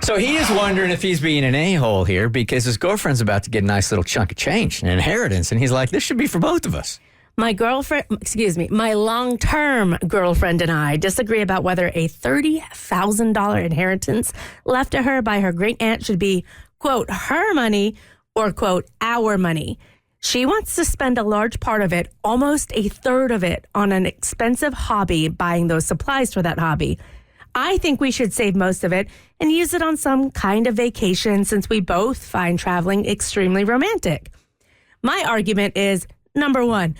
So he is wondering if he's being an a-hole here because his girlfriend's about to get a nice little chunk of change, an inheritance, and he's like, this should be for both of us. My long-term girlfriend and I disagree about whether a $30,000 inheritance left to her by her great aunt should be, quote, her money or, quote, our money. She wants to spend a large part of it, almost a third of it, on an expensive hobby, buying those supplies for that hobby. I think we should save most of it and use it on some kind of vacation since we both find traveling extremely romantic. My argument is, number one,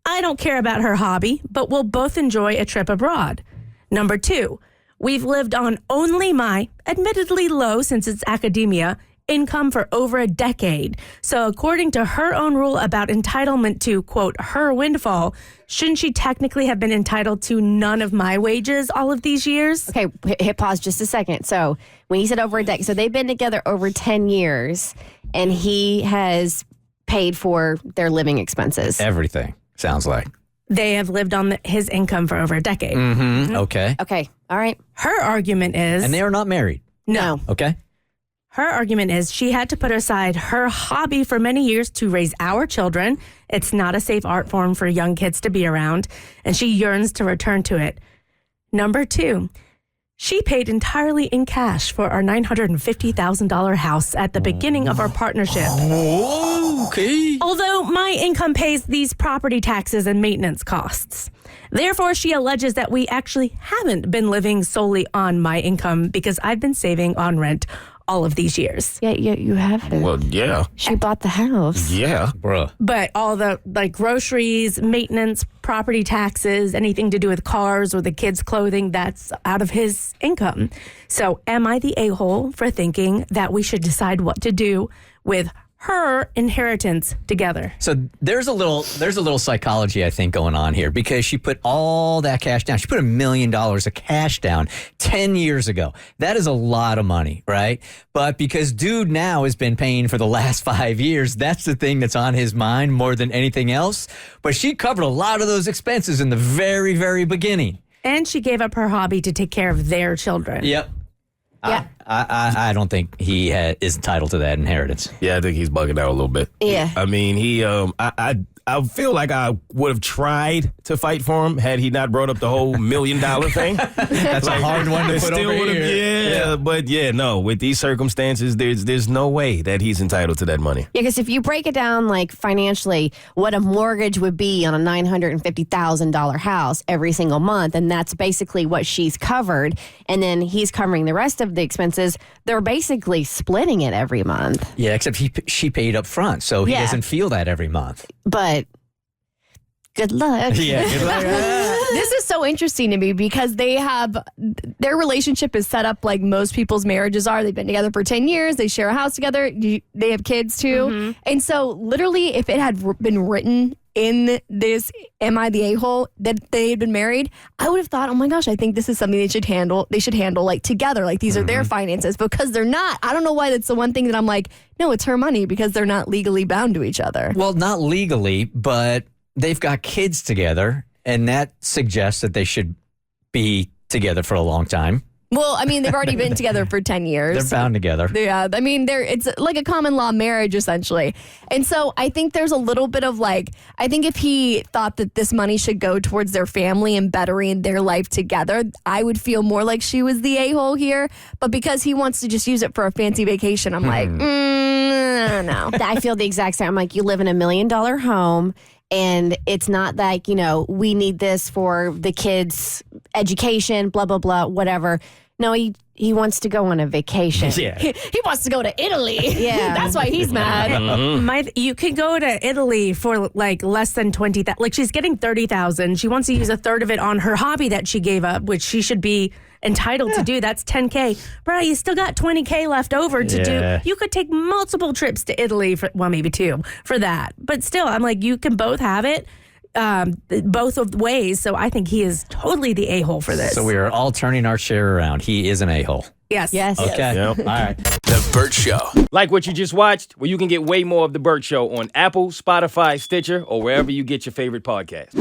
I don't care about her hobby, but we'll both enjoy a trip abroad. Number two, we've lived on only my, admittedly low since it's academia, income for over a decade. So according to her own rule about entitlement to, quote, her windfall, shouldn't she technically have been entitled to none of my wages all of these years? Okay, hit pause just a second. So when you said over a decade, so they've been together over 10 years, and he has paid for their living expenses. Everything, sounds like. They have lived on his income for over a decade. Mm-hmm. Okay. Okay, all right. Her argument is... And they are not married. No. Okay. Her argument is she had to put aside her hobby for many years to raise our children. It's not a safe art form for young kids to be around, and she yearns to return to it. Number two, she paid entirely in cash for our $950,000 house at the beginning of our partnership. Okay. Although my income pays these property taxes and maintenance costs. Therefore, she alleges that we actually haven't been living solely on my income because I've been saving on rent all of these years. Yeah, you haven't. Well, yeah. She bought the house. Yeah. Bruh. But all the groceries, maintenance, property taxes, anything to do with cars or the kids' clothing, that's out of his income. So am I the a-hole for thinking that we should decide what to do with her inheritance together? So there's a little psychology, I think, going on here because she put all that cash down. She put $1 million of cash down 10 years ago. That is a lot of money, right? But because dude now has been paying for the last 5 years, that's the thing that's on his mind more than anything else. But she covered a lot of those expenses in the very, very beginning. And she gave up her hobby to take care of their children. Yep. Yeah. I don't think he is entitled to that inheritance. Yeah, I think he's bugging out a little bit. Yeah. I mean, I feel like I would have tried to fight for him had he not brought up the whole $1 million thing. That's a hard one to put over here. Yeah, but no, with these circumstances, there's no way that he's entitled to that money. Yeah, because if you break it down like financially, what a mortgage would be on a $950,000 house every single month, and that's basically what she's covered, and then he's covering the rest of the expenses, they're basically splitting it every month. Yeah, except she paid up front, so he doesn't feel that every month. But good luck. Yeah, good luck. This is so interesting to me because their relationship is set up like most people's marriages are. They've been together for 10 years. They share a house together. They have kids too. Mm-hmm. And so literally if it had been written in this Am I the A-hole that they had been married, I would have thought, oh my gosh, I think this is something they should handle like together. Like these are their finances, because they're not. I don't know why that's the one thing that I'm like, no, it's her money, because they're not legally bound to each other. Well, not legally, but they've got kids together, and that suggests that they should be together for a long time. Well, I mean, they've already been together for 10 years. They're bound together. Yeah, I mean, it's like a common law marriage, essentially. And so I think there's a little bit of I think if he thought that this money should go towards their family and bettering their life together, I would feel more like she was the a-hole here. But because he wants to just use it for a fancy vacation, I'm like, I don't know. I feel the exact same. I'm like, you live in $1 million home, and it's not like, we need this for the kids' education, blah, blah, blah, whatever. No, he wants to go on a vacation. Yeah. He wants to go to Italy. Yeah. That's why he's mad. You could go to Italy for less than $20,000. Like she's getting $30,000. She wants to use a third of it on her hobby that she gave up, which she should be entitled to do. That's $10K. Bro, you still got $20K left over to do. You could take multiple trips to Italy maybe 2 for that. But still, I'm like, you can both have it. Both of ways. So I think he is totally the a-hole for this. So we are all turning our share around. He is an a-hole. Yes. Okay. Yep. All right. The Bert Show. Like what you just watched? Well, you can get way more of The Bert Show on Apple, Spotify, Stitcher, or wherever you get your favorite podcasts.